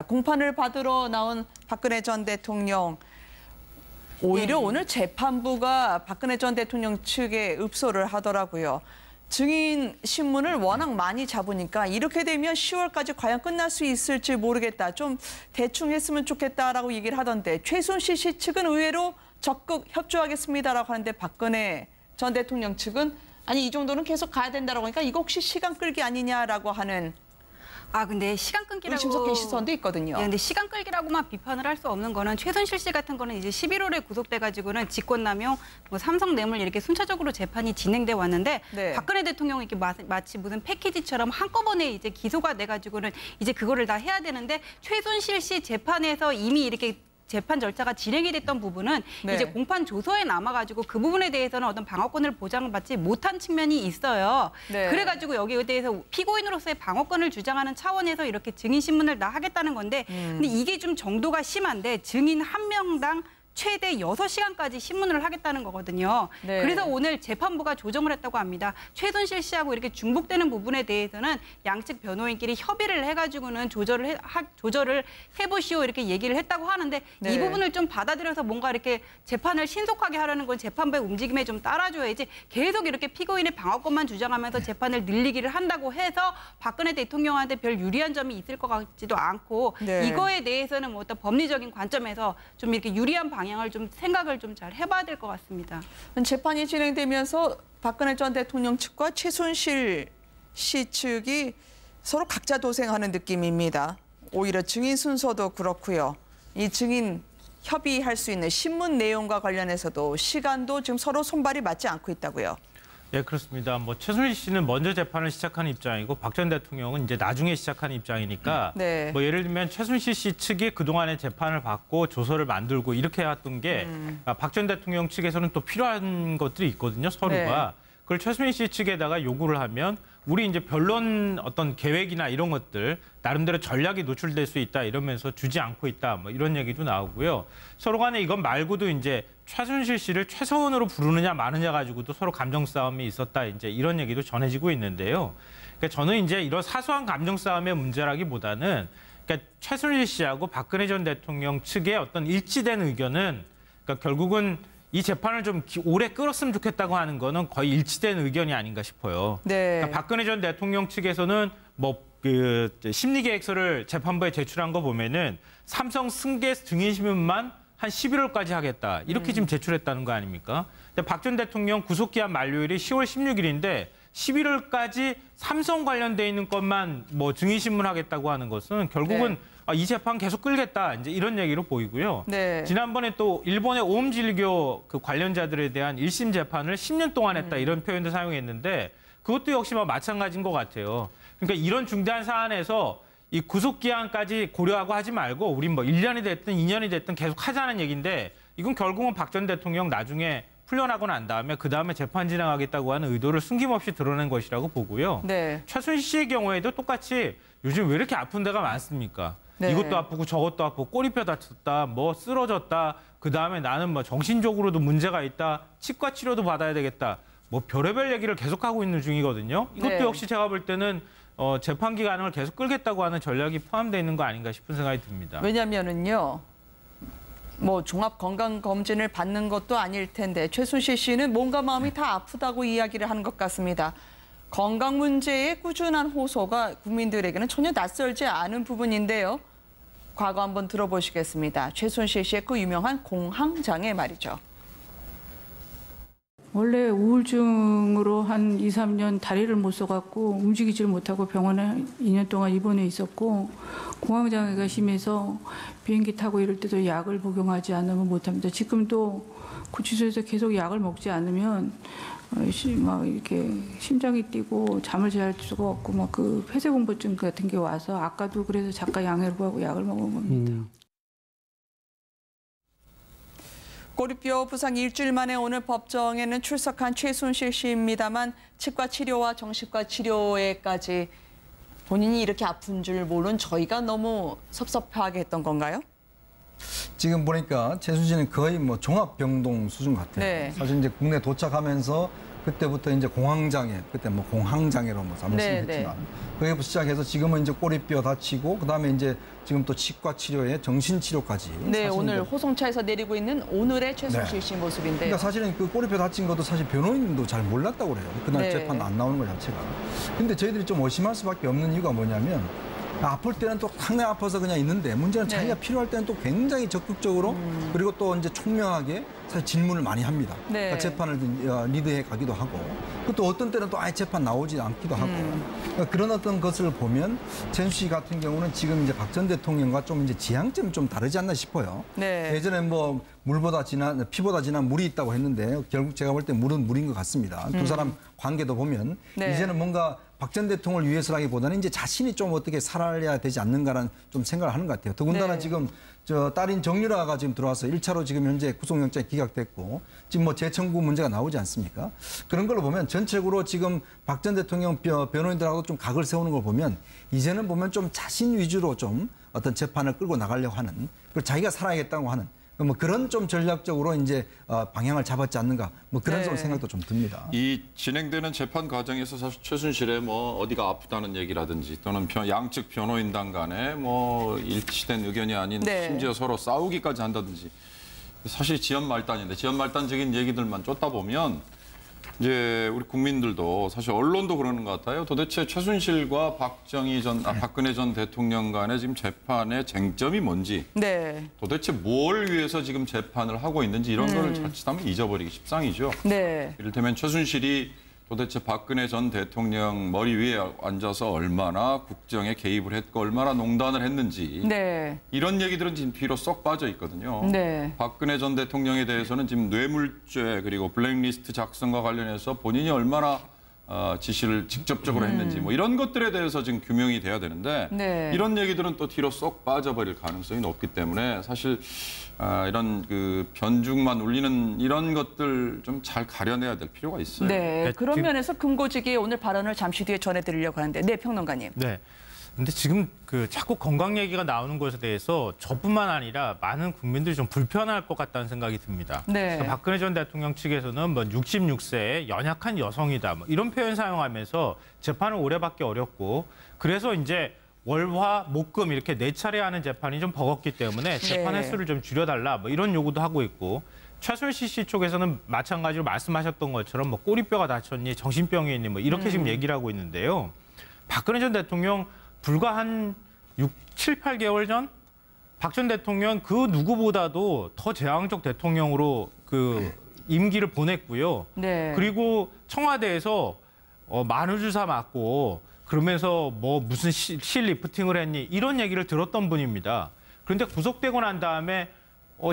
공판을 받으러 나온 박근혜 전 대통령. 오히려 오늘 재판부가 박근혜 전 대통령 측에 읍소를 하더라고요. 증인 신문을 워낙 많이 잡으니까 이렇게 되면 10월까지 과연 끝날 수 있을지 모르겠다. 좀 대충 했으면 좋겠다라고 얘기를 하던데 최순실 씨 측은 의외로 적극 협조하겠습니다라고 하는데 박근혜 전 대통령 측은 아니 이 정도는 계속 가야 된다라고 하니까 이거 혹시 시간 끌기 아니냐라고 하는 근데 시간 끊기라고 의심스럽게 시선도 있거든요. 네, 근데 시간 끌기라고만 비판을 할 수 없는 거는 최순실 씨 같은 거는 이제 11월에 구속돼 가지고는 직권남용, 뭐 삼성 뇌물 이렇게 순차적으로 재판이 진행돼 왔는데 네. 박근혜 대통령이 이렇게 마치 무슨 패키지처럼 한꺼번에 이제 기소가 돼 가지고는 이제 그거를 다 해야 되는데 최순실 씨 재판에서 이미 이렇게 재판 절차가 진행이 됐던 부분은 네. 이제 공판 조서에 남아가지고 그 부분에 대해서는 어떤 방어권을 보장을 받지 못한 측면이 있어요. 네. 그래가지고 여기에 대해서 피고인으로서의 방어권을 주장하는 차원에서 이렇게 증인 신문을 다 하겠다는 건데 근데 이게 좀 정도가 심한데 증인 한 명당 최대 6시간까지 신문을 하겠다는 거거든요. 네. 그래서 오늘 재판부가 조정을 했다고 합니다. 최순실 씨하고 이렇게 중복되는 부분에 대해서는 양측 변호인끼리 협의를 해가지고는 조절을 해보시오 이렇게 얘기를 했다고 하는데 네. 이 부분을 좀 받아들여서 뭔가 이렇게 재판을 신속하게 하려는 건 재판부의 움직임에 좀 따라줘야지 계속 이렇게 피고인의 방어권만 주장하면서 재판을 늘리기를 한다고 해서 박근혜 대통령한테 별 유리한 점이 있을 것 같지도 않고 네. 이거에 대해서는 뭐 어떤 법리적인 관점에서 좀 이렇게 유리한 방향을 좀 생각을 좀 잘 해봐야 될 것 같습니다. 재판이 진행되면서 박근혜 전 대통령 측과 최순실 씨 측이 서로 각자 도생하는 느낌입니다. 오히려 증인 순서도 그렇고요. 이 증인 협의할 수 있는 신문 내용과 관련해서도 시간도 지금 서로 손발이 맞지 않고 있다고요. 네, 그렇습니다. 뭐 최순실 씨는 먼저 재판을 시작한 입장이고 박 전 대통령은 이제 나중에 시작한 입장이니까 네. 뭐 예를 들면 최순실 씨 측이 그동안의 재판을 받고 조서를 만들고 이렇게 해왔던 게 박 전 대통령 측에서는 또 필요한 것들이 있거든요, 서류가. 네. 그걸 최순실 씨 측에다가 요구를 하면 우리 이제 변론 어떤 계획이나 이런 것들 나름대로 전략이 노출될 수 있다 이러면서 주지 않고 있다 뭐 이런 얘기도 나오고요. 서로 간에 이건 말고도 이제 최순실 씨를 최서원으로 부르느냐 마느냐 가지고도 서로 감정 싸움이 있었다 이제 이런 얘기도 전해지고 있는데요. 그러니까 저는 이제 이런 사소한 감정 싸움의 문제라기보다는 그러니까 최순실 씨하고 박근혜 전 대통령 측의 어떤 일치된 의견은 그러니까 결국은 이 재판을 좀 오래 끌었으면 좋겠다고 하는 거는 거의 일치된 의견이 아닌가 싶어요. 네. 그러니까 박근혜 전 대통령 측에서는 뭐 그 심리 계획서를 재판부에 제출한 거 보면은 삼성 승계 증인신문만 한 11월까지 하겠다 이렇게 지금 제출했다는 거 아닙니까? 근데 박 전 대통령 구속기한 만료일이 10월 16일인데 11월까지 삼성 관련돼 있는 것만 뭐 증인신문 하겠다고 하는 것은 결국은 이 재판 계속 끌겠다 이제 이런 얘기로 보이고요. 네. 지난번에 또 일본의 오음질교 그 관련자들에 대한 1심 재판을 10년 동안 했다 이런 표현도 사용했는데 그것도 역시 뭐 마찬가지인 것 같아요. 그러니까 이런 중대한 사안에서 이 구속기한까지 고려하고 하지 말고 우린 뭐 1년이 됐든 2년이 됐든 계속 하자는 얘기인데 이건 결국은 박 전 대통령 나중에 풀려나고 난 다음에 그다음에 재판 진행하겠다고 하는 의도를 숨김없이 드러낸 것이라고 보고요. 네. 최순실 씨의 경우에도 똑같이 요즘 왜 이렇게 아픈 데가 많습니까? 네. 이것도 아프고 저것도 아프고 꼬리뼈 다쳤다, 뭐 쓰러졌다, 그다음에 나는 뭐 정신적으로도 문제가 있다, 치과 치료도 받아야 되겠다. 뭐 별의별 얘기를 계속하고 있는 중이거든요. 이것도 네. 역시 제가 볼 때는 재판 기간을 계속 끌겠다고 하는 전략이 포함되어 있는 거 아닌가 싶은 생각이 듭니다. 왜냐면은요. 뭐 종합 건강 검진을 받는 것도 아닐 텐데 최순실 씨는 몸과 마음이 다 아프다고 이야기를 하는 것 같습니다. 건강 문제의 꾸준한 호소가 국민들에게는 전혀 낯설지 않은 부분인데요. 과거 한번 들어보시겠습니다. 최순실 씨의 그 유명한 공황장애 말이죠. 원래 우울증으로 한 2, 3년 다리를 못 써갖고 움직이질 못하고 병원에 2년 동안 입원해 있었고 공황장애가 심해서 비행기 타고 이럴 때도 약을 복용하지 않으면 못합니다. 지금도 구치소에서 계속 약을 먹지 않으면 막 이렇게 심장이 뛰고 잠을 잘 수가 없고 막 그 폐쇄공포증 같은 게 와서 아까도 그래서 작가 양해를 약을 먹은 겁니다. 꼬리뼈 부상 일주일 만에 오늘 법정에는 출석한 최순실 씨입니다만 치과 치료와 정신과 치료에까지 본인이 이렇게 아픈 줄 모른 저희가 너무 섭섭하게 했던 건가요? 지금 보니까 최순실은 거의 뭐 종합병동 수준 같아요. 네. 사실 이제 국내 도착하면서 그때부터 이제 공황장애, 그때 뭐 공황장애로 뭐 잘못 네, 했지만 그게 시작해서 지금은 이제 꼬리뼈 다치고 그다음에 이제 지금 또 치과 치료에 정신 치료까지. 네, 사실 오늘 이제 호송차에서 내리고 있는 오늘의 최순실 네. 씨 모습인데요. 그러니까 사실은 그 꼬리뼈 다친 것도 사실 변호인도 잘 몰랐다고 그래요. 그날 네. 재판 안 나오는 것 자체가. 근데 저희들이 좀 의심할 수밖에 없는 이유가 뭐냐면 아플 때는 또 상당히 아파서 그냥 있는데 문제는 네. 자기가 필요할 때는 또 굉장히 적극적으로 그리고 또 이제 총명하게 사실 질문을 많이 합니다. 네. 그러니까 재판을 리드해 가기도 하고 또 어떤 때는 또 아예 재판 나오지 않기도 하고 그러니까 그런 어떤 것을 보면 최순실 씨 같은 경우는 지금 이제 박 전 대통령과 좀 이제 지향점이 좀 다르지 않나 싶어요. 네. 예전에 뭐 물보다 진한 피보다 진한 물이 있다고 했는데 결국 제가 볼 때 물은 물인 것 같습니다. 두 사람 관계도 보면 네. 이제는 뭔가 박 전 대통령을 위해서라기보다는 이제 자신이 좀 어떻게 살아야 되지 않는가라는 좀 생각을 하는 것 같아요. 더군다나 네. 지금 저 딸인 정유라가 지금 들어와서 1차로 지금 현재 구속영장이 기각됐고 지금 뭐 재청구 문제가 나오지 않습니까? 그런 걸로 보면 전체적으로 지금 박 전 대통령 변호인들하고 좀 각을 세우는 걸 보면 이제는 보면 좀 자신 위주로 좀 어떤 재판을 끌고 나가려고 하는 그리고 자기가 살아야겠다고 하는 뭐 그런 좀 전략적으로 이제 방향을 잡았지 않는가 뭐 그런 네. 생각도 좀 듭니다. 이 진행되는 재판 과정에서 사실 최순실의 뭐 어디가 아프다는 얘기라든지 또는 양측 변호인단 간에 뭐 일치된 의견이 아닌 네. 심지어 서로 싸우기까지 한다든지 사실 지연말단인데 지연말단적인 얘기들만 쫓다 보면 이제 우리 국민들도 사실 언론도 그러는 것 같아요. 도대체 최순실과 박근혜 전 대통령 간의 지금 재판의 쟁점이 뭔지 네. 도대체 뭘 위해서 지금 재판을 하고 있는지 이런 거를 자칫하면 잊어버리기 십상이죠. 네. 이를테면 최순실이 도대체 박근혜 전 대통령 머리 위에 앉아서 얼마나 국정에 개입을 했고 얼마나 농단을 했는지 네. 이런 얘기들은 지금 뒤로 쏙 빠져 있거든요. 네. 박근혜 전 대통령에 대해서는 지금 뇌물죄 그리고 블랙리스트 작성과 관련해서 본인이 얼마나 지시를 직접적으로 했는지 뭐 이런 것들에 대해서 지금 규명이 돼야 되는데 네. 이런 얘기들은 또 뒤로 쏙 빠져버릴 가능성이 높기 때문에 사실 이런 그 변죽만 울리는 이런 것들 좀 잘 가려내야 될 필요가 있어요. 네. 네, 그런 지금- 면에서 금고지기의 오늘 발언을 잠시 뒤에 전해드리려고 하는데, 네, 평론가님. 네. 근데 지금 그 자꾸 건강 얘기가 나오는 것에 대해서 저뿐만 아니라 많은 국민들이 좀 불편할 것 같다는 생각이 듭니다. 네. 그러니까 박근혜 전 대통령 측에서는 뭐 66세의 연약한 여성이다 뭐 이런 표현 사용하면서 재판을 오래 받기 어렵고 그래서 이제 월화 목금 이렇게 4차례 하는 재판이 좀 버겁기 때문에 재판 네. 횟수를 좀 줄여달라 뭐 이런 요구도 하고 있고 최순실 씨 쪽에서는 마찬가지로 말씀하셨던 것처럼 뭐 꼬리뼈가 다쳤니 정신병이 있니 뭐 이렇게 지금 얘기를 하고 있는데요. 박근혜 전 대통령 불과 한 7, 8개월 전 박 전 대통령 그 누구보다도 더 제왕적 대통령으로 그 임기를 보냈고요. 네. 그리고 청와대에서 만우주사 맞고 그러면서 뭐 무슨 실 리프팅을 했니 이런 얘기를 들었던 분입니다. 그런데 구속되고 난 다음에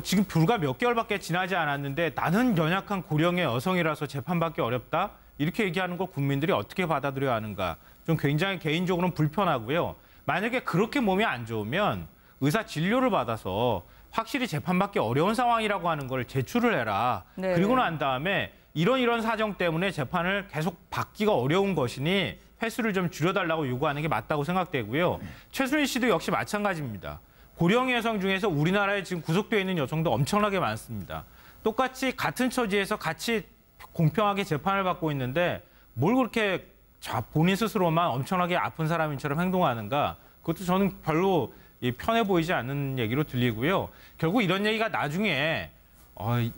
지금 불과 몇 개월밖에 지나지 않았는데 나는 연약한 고령의 여성이라서 재판받기 어렵다 이렇게 얘기하는 거 국민들이 어떻게 받아들여야 하는가 좀 굉장히 개인적으로는 불편하고요. 만약에 그렇게 몸이 안 좋으면 의사 진료를 받아서 확실히 재판받기 어려운 상황이라고 하는 걸 제출을 해라. 네. 그리고 난 다음에 이런 사정 때문에 재판을 계속 받기가 어려운 것이니 횟수를 좀 줄여달라고 요구하는 게 맞다고 생각되고요. 최순실 씨도 역시 마찬가지입니다. 고령의 여성 중에서 우리나라에 지금 구속되어 있는 여성도 엄청나게 많습니다. 똑같이 같은 처지에서 같이 공평하게 재판을 받고 있는데 뭘 그렇게 본인 스스로만 엄청나게 아픈 사람인처럼 행동하는가? 그것도 저는 별로 편해 보이지 않는 얘기로 들리고요. 결국 이런 얘기가 나중에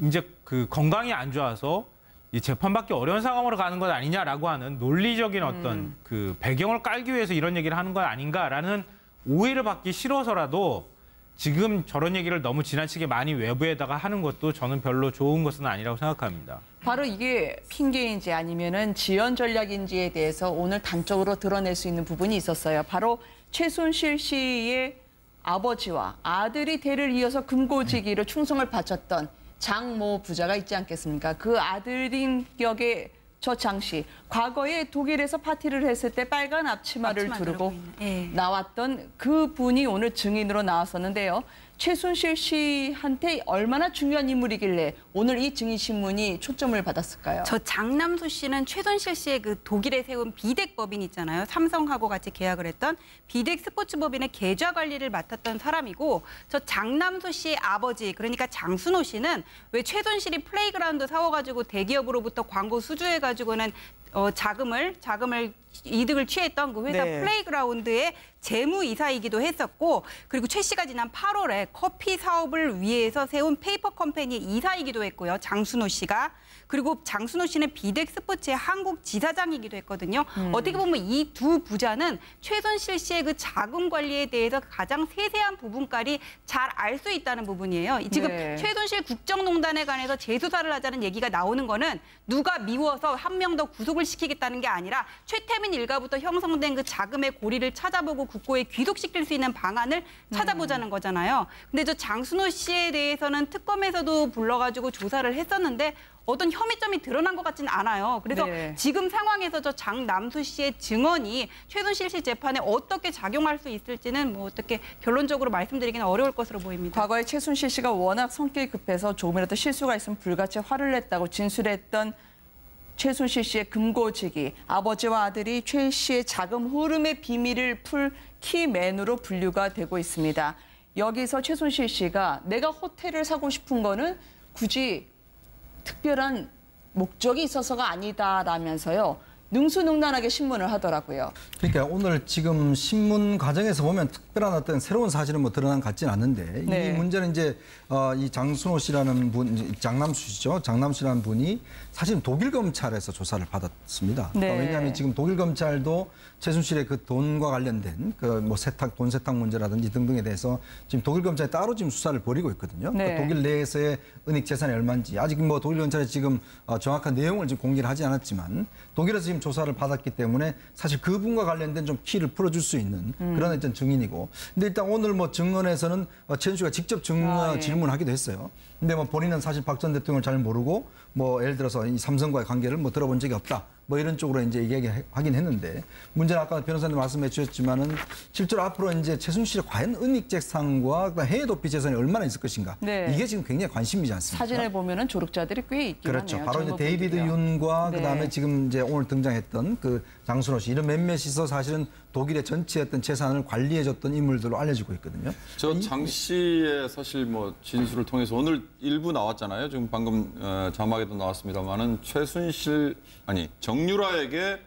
이제 그 건강이 안 좋아서 이 재판받기 어려운 상황으로 가는 것 아니냐라고 하는 논리적인 어떤 그 배경을 깔기 위해서 이런 얘기를 하는 것 아닌가라는 오해를 받기 싫어서라도 지금 저런 얘기를 너무 지나치게 많이 외부에다가 하는 것도 저는 별로 좋은 것은 아니라고 생각합니다. 바로 이게 핑계인지 아니면은 지연 전략인지에 대해서 오늘 단적으로 드러낼 수 있는 부분이 있었어요. 바로 최순실 씨의 아버지와 아들이 대를 이어서 금고지기를 충성을 바쳤던 장모 부자가 있지 않겠습니까? 그 아들인 격의 저 장 씨, 과거에 독일에서 파티를 했을 때 빨간 앞치마를 앞치마 두르고 두르고 있는, 예. 나왔던 그 분이 오늘 증인으로 나왔었는데요. 최순실 씨한테 얼마나 중요한 인물이길래 오늘 이 증인신문이 초점을 받았을까요? 저 장남수 씨는 최순실 씨의 그 독일에 세운 비덱 법인 있잖아요. 삼성하고 같이 계약을 했던 비덱 스포츠 법인의 계좌 관리를 맡았던 사람이고, 저 장남수 씨의 아버지, 그러니까 장순호 씨는 왜 최순실이 플레이그라운드 사와가지고 대기업으로부터 광고 수주해가지고는 자금을 이득을 취했던 그 회사 네. 플레이그라운드의 재무이사이기도 했었고, 그리고 최 씨가 지난 8월에 커피 사업을 위해서 세운 페이퍼 컴퍼니의 이사이기도 했고요. 장순호 씨가. 그리고 장순호 씨는 비덱 스포츠의 한국 지사장이기도 했거든요. 어떻게 보면 이 두 부자는 최순실 씨의 그 자금 관리에 대해서 가장 세세한 부분까지 잘 알 수 있다는 부분이에요. 지금 네. 최순실 국정농단에 관해서 재수사를 하자는 얘기가 나오는 거는 누가 미워서 한 명 더 구속을 시키겠다는 게 아니라 최태민 일가부터 형성된 그 자금의 고리를 찾아보고 국고에 귀속시킬 수 있는 방안을 찾아보자는 거잖아요. 근데 저 장순호 씨에 대해서는 특검에서도 불러가지고 조사를 했었는데 어떤 혐의점이 드러난 것 같지는 않아요. 그래서 네. 지금 상황에서 저 장남수 씨의 증언이 최순실 씨 재판에 어떻게 작용할 수 있을지는 뭐 어떻게 결론적으로 말씀드리기는 어려울 것으로 보입니다. 과거에 최순실 씨가 워낙 성격이 급해서 조금이라도 실수가 있으면 불같이 화를 냈다고 진술했던 최순실 씨의 금고지기, 아버지와 아들이 최 씨의 자금 흐름의 비밀을 풀 키맨으로 분류가 되고 있습니다. 여기서 최순실 씨가 내가 호텔을 사고 싶은 거는 굳이 특별한 목적이 있어서가 아니다라면서요. 능수능란하게 신문을 하더라고요. 그러니까 오늘 지금 신문 과정에서 보면 특별한 어떤 새로운 사실은 뭐 드러난 것 같지는 않는데 네. 이 문제는 이제 이 장순호 씨라는 분, 장남수 씨죠. 장남수 씨라는 분이 사실 독일 검찰에서 조사를 받았습니다. 네. 그러니까 왜냐하면 지금 독일 검찰도 최순실의 그 돈과 관련된 그 뭐 돈 세탁 문제라든지 등등에 대해서 지금 독일 검찰이 따로 지금 수사를 벌이고 있거든요. 네. 그러니까 독일 내에서의 은닉 재산이 얼마인지 아직 뭐 독일 검찰이 지금 정확한 내용을 지금 공개를 하지 않았지만 독일에서 지금 조사를 받았기 때문에 사실 그분과 관련된 좀 키를 풀어줄 수 있는 그런 어떤 증인이고. 근데 일단 오늘 뭐 증언에서는 최순실가 직접 예. 질문하기도 했어요. 근데 뭐 본인은 사실 박 전 대통령을 잘 모르고 뭐 예를 들어서 이 삼성과의 관계를 뭐 들어본 적이 없다. 뭐 이런 쪽으로 이제 얘기하긴 했는데 문제는 아까 변호사님 말씀해 주셨지만은 실제로 앞으로 이제 최순실의 과연 은닉 재산과 해외 도피 재산이 얼마나 있을 것인가. 네. 이게 지금 굉장히 관심이지 않습니까? 사진을 보면은 조력자들이 꽤 있긴 그렇죠. 하네요. 바로 이제 데이비드 정보분들이요. 윤과 네. 그다음에 지금 이제 오늘 등장했던 그 장순호 씨 이런 몇몇이서 사실은 독일의 전체 어떤 재산을 관리해줬던 인물들로 알려지고 있거든요. 저 장 씨의 사실 뭐 진술을 통해서 오늘 일부 나왔잖아요. 지금 방금 자막에도 나왔습니다만은 정유라에게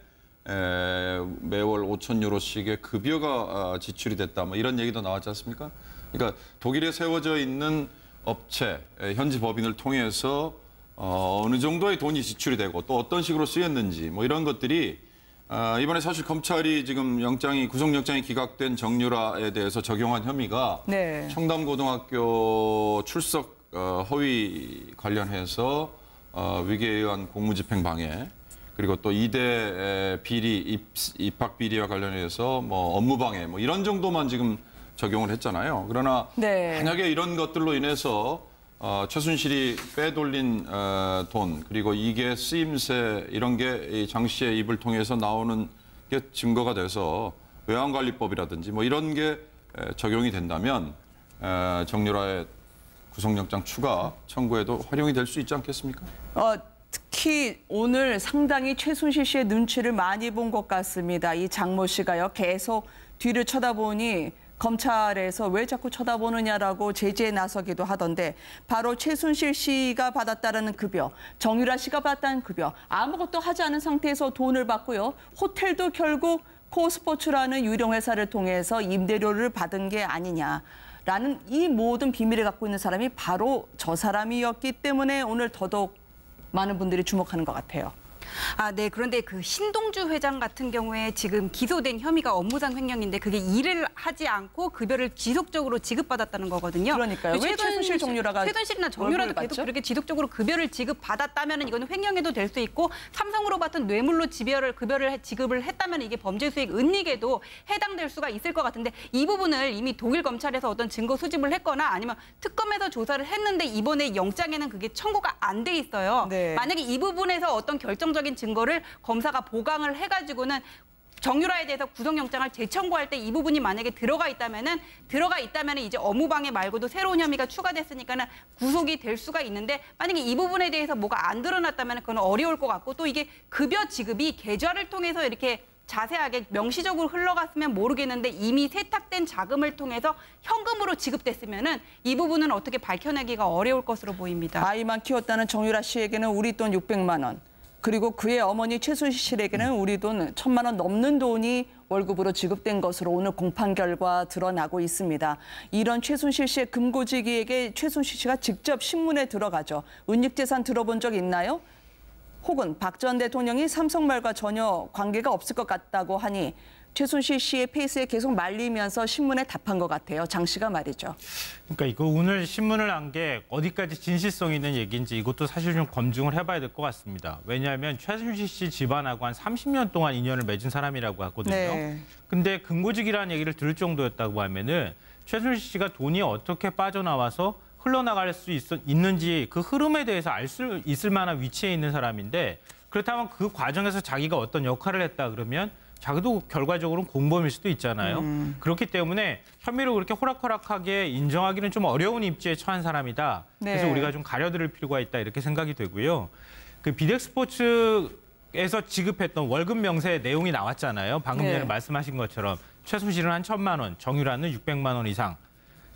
매월 5,000유로씩의 급여가 지출이 됐다. 뭐 이런 얘기도 나왔지 않습니까? 그러니까 독일에 세워져 있는 업체, 현지 법인을 통해서 어느 정도의 돈이 지출이 되고 또 어떤 식으로 쓰였는지 뭐 이런 것들이 이번에 사실 검찰이 지금 구속영장이 기각된 정유라에 대해서 적용한 혐의가 네. 청담고등학교 출석 허위 관련해서 위계에 의한 공무집행 방해 그리고 또 이대 비리 입학 비리와 관련해서 뭐 업무 방해 뭐 이런 정도만 지금 적용을 했잖아요. 그러나 네. 만약에 이런 것들로 인해서 최순실이 빼돌린 돈 그리고 이게 쓰임새 이런 게 장 씨의 입을 통해서 나오는 게 증거가 돼서 외환관리법이라든지 뭐 이런 게 적용이 된다면 정유라의 구속영장 추가 청구에도 활용이 될 수 있지 않겠습니까? 특히 오늘 상당히 최순실 씨의 눈치를 많이 본 것 같습니다. 이 장모 씨가요. 계속 뒤를 쳐다보니 검찰에서 왜 자꾸 쳐다보느냐라고 제지에 나서기도 하던데 바로 최순실 씨가 받았다는 급여, 정유라 씨가 받았다는 급여 아무것도 하지 않은 상태에서 돈을 받고요. 호텔도 결국 코스포츠라는 유령 회사를 통해서 임대료를 받은 게 아니냐라는 이 모든 비밀을 갖고 있는 사람이 바로 저 사람이었기 때문에 오늘 더더욱 많은 분들이 주목하는 것 같아요. 네. 그런데 그 신동주 회장 같은 경우에 지금 기소된 혐의가 업무상 횡령인데 그게 일을 하지 않고 급여를 지속적으로 지급받았다는 거거든요. 그러니까요. 왜 최순실 정유라가 최순실이나 정유라도 월급을 계속 받죠? 그렇게 지속적으로 급여를 지급받았다면 이거는 횡령에도 될 수 있고 삼성으로 받은 뇌물로 급여를 지급을 했다면 이게 범죄 수익 은닉에도 해당될 수가 있을 것 같은데 이 부분을 이미 독일 검찰에서 어떤 증거 수집을 했거나 아니면 특검에서 조사를 했는데 이번에 영장에는 그게 청구가 안 돼 있어요. 네. 만약에 이 부분에서 어떤 결정적인 증거를 검사가 보강을 해가지고는 정유라에 대해서 구속영장을 재청구할 때 이 부분이 만약에 들어가 있다면은 이제 업무방해 말고도 새로운 혐의가 추가됐으니까는 구속이 될 수가 있는데 만약에 이 부분에 대해서 뭐가 안 드러났다면 그건 어려울 것 같고 또 이게 급여 지급이 계좌를 통해서 이렇게 자세하게 명시적으로 흘러갔으면 모르겠는데 이미 세탁된 자금을 통해서 현금으로 지급됐으면은 이 부분은 어떻게 밝혀내기가 어려울 것으로 보입니다. 아이만 키웠다는 정유라 씨에게는 우리 돈 600만 원. 그리고 그의 어머니 최순실 씨에게는 우리 돈 1,000만 원 넘는 돈이 월급으로 지급된 것으로 오늘 공판 결과 드러나고 있습니다. 이런 최순실 씨의 금고지기에게 최순실 씨가 직접 신문에 들어가죠. 은닉재산 들어본 적 있나요? 혹은 박 전 대통령이 삼성말과 전혀 관계가 없을 것 같다고 하니 최순실 씨의 페이스에 계속 말리면서 신문에 답한 것 같아요. 장 씨가 말이죠. 그러니까 이거 오늘 신문을 한 게 어디까지 진실성 있는 얘기인지 이것도 사실 좀 검증을 해봐야 될 것 같습니다. 왜냐하면 최순실 씨 집안하고 한 30년 동안 인연을 맺은 사람이라고 하거든요. 네. 근데 금고직이라는 얘기를 들을 정도였다고 하면은 최순실 씨가 돈이 어떻게 빠져나와서 흘러나갈 수 있는지 그 흐름에 대해서 알 수 있을 만한 위치에 있는 사람인데 그렇다면 그 과정에서 자기가 어떤 역할을 했다 그러면 자기도 결과적으로는 공범일 수도 있잖아요. 그렇기 때문에 혐의를 그렇게 호락호락하게 인정하기는 좀 어려운 입지에 처한 사람이다. 그래서 네. 우리가 좀 가려들을 필요가 있다 이렇게 생각이 되고요. 그 비덱스포츠에서 지급했던 월급 명세 내용이 나왔잖아요. 방금 네. 전에 말씀하신 것처럼 최순실은 한 1,000만 원, 정유라는 600만 원 이상.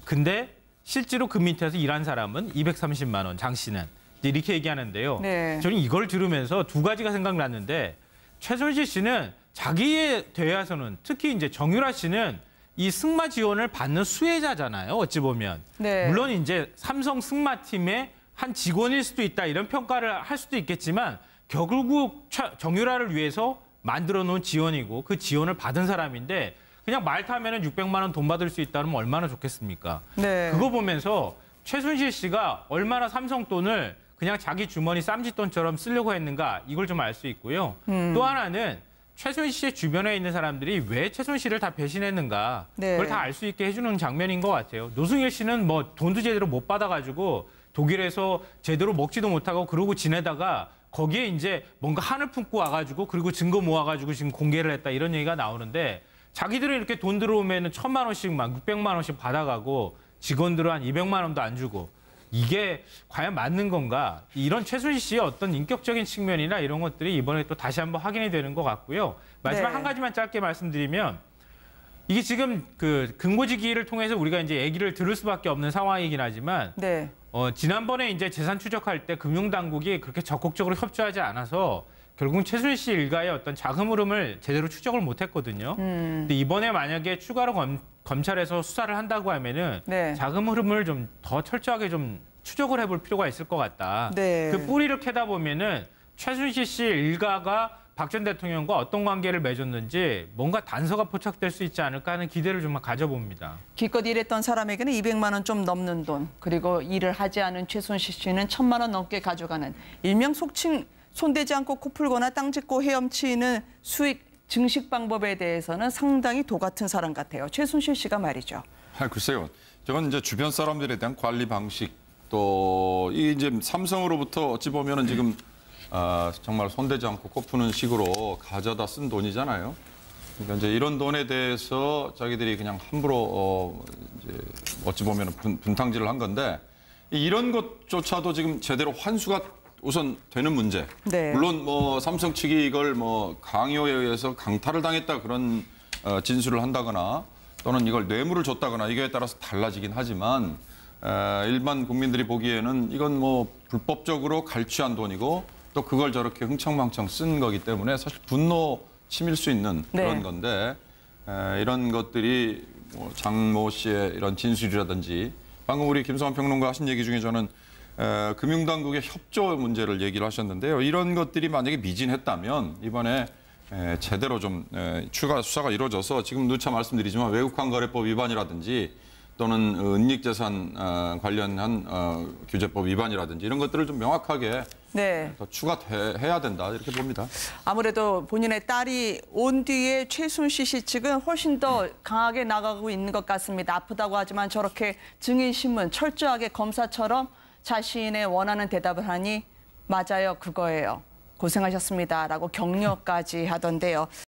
근데 실제로 그 밑에서 일한 사람은 230만 원, 장 씨는. 이렇게 얘기하는데요. 네. 저는 이걸 들으면서 두 가지가 생각났는데 최순실 씨는 자기에 대해서는 특히 이제 정유라 씨는 이 승마 지원을 받는 수혜자잖아요. 어찌 보면. 네. 물론 이제 삼성 승마팀의 한 직원일 수도 있다 이런 평가를 할 수도 있겠지만 결국 정유라를 위해서 만들어 놓은 지원이고 그 지원을 받은 사람인데 그냥 말 타면은 600만 원 돈 받을 수 있다면 얼마나 좋겠습니까? 네. 그거 보면서 최순실 씨가 얼마나 삼성 돈을 그냥 자기 주머니 쌈짓돈처럼 쓰려고 했는가 이걸 좀 알 수 있고요. 또 하나는 최순실 씨의 주변에 있는 사람들이 왜 최순실을 다 배신했는가 네. 그걸 다 알 수 있게 해주는 장면인 것 같아요. 노승일 씨는 뭐 돈도 제대로 못 받아가지고 독일에서 제대로 먹지도 못하고 그러고 지내다가 거기에 이제 뭔가 한을 품고 와가지고 그리고 증거 모아가지고 지금 공개를 했다 이런 얘기가 나오는데 자기들은 이렇게 돈 들어오면 1,000만 원씩 막 600만 원씩 받아가고 직원들은 한 200만 원도 안 주고 이게 과연 맞는 건가? 이런 최순실 씨의 어떤 인격적인 측면이나 이런 것들이 이번에 또 다시 한번 확인이 되는 것 같고요. 마지막 네. 한 가지만 짧게 말씀드리면 이게 지금 그 금고지기를 통해서 우리가 이제 얘기를 들을 수밖에 없는 상황이긴 하지만 네. 지난번에 이제 재산 추적할 때 금융당국이 그렇게 적극적으로 협조하지 않아서 결국 최순실 씨 일가의 어떤 자금 흐름을 제대로 추적을 못했거든요. 근데 이번에 만약에 추가로 검찰에서 수사를 한다고 하면은 네. 자금 흐름을 좀 더 철저하게 좀 추적을 해볼 필요가 있을 것 같다. 네. 그 뿌리를 캐다 보면은 최순실 씨 일가가 박 전 대통령과 어떤 관계를 맺었는지 뭔가 단서가 포착될 수 있지 않을까 하는 기대를 좀 가져봅니다. 기껏 일했던 사람에게는 200만 원 좀 넘는 돈, 그리고 일을 하지 않은 최순실 씨는 1,000만 원 넘게 가져가는 일명 속칭 손대지 않고 코 풀거나 땅 짚고 헤엄치는 수익 증식 방법에 대해서는 상당히 도 같은 사람 같아요. 최순실 씨가 말이죠. 글쎄요. 저건 이제 주변 사람들에 대한 관리 방식 또 이 이제 삼성으로부터 어찌 보면은 지금 정말 손대지 않고 코 푸는 식으로 가져다 쓴 돈이잖아요. 그러니까 이제 이런 돈에 대해서 자기들이 그냥 함부로 이제 어찌 보면은 분탕질을 한 건데 이런 것조차도 지금 제대로 환수가 우선 되는 문제. 네. 물론 뭐 삼성 측이 이걸 뭐 강요에 의해서 강탈을 당했다 그런 진술을 한다거나 또는 이걸 뇌물을 줬다거나 이거에 따라서 달라지긴 하지만 일반 국민들이 보기에는 이건 뭐 불법적으로 갈취한 돈이고 또 그걸 저렇게 흥청망청 쓴 거기 때문에 사실 분노 치밀 수 있는 그런 네. 건데 이런 것들이 뭐 장모 씨의 이런 진술이라든지 방금 우리 김성환 평론가 하신 얘기 중에 저는 금융당국의 협조 문제를 얘기를 하셨는데요. 이런 것들이 만약에 미진했다면 이번에 제대로 좀 추가 수사가 이루어져서 지금 누차 말씀드리지만 외국환거래법 위반이라든지 또는 은닉재산 관련한 규제법 위반이라든지 이런 것들을 좀 명확하게 네. 더 추가해야 된다 이렇게 봅니다. 아무래도 본인의 딸이 온 뒤에 최순실 씨 측은 훨씬 더 강하게 나가고 있는 것 같습니다. 아프다고 하지만 저렇게 증인신문 철저하게 검사처럼 자신의 원하는 대답을 하니 맞아요, 그거예요. 고생하셨습니다라고 격려까지 하던데요.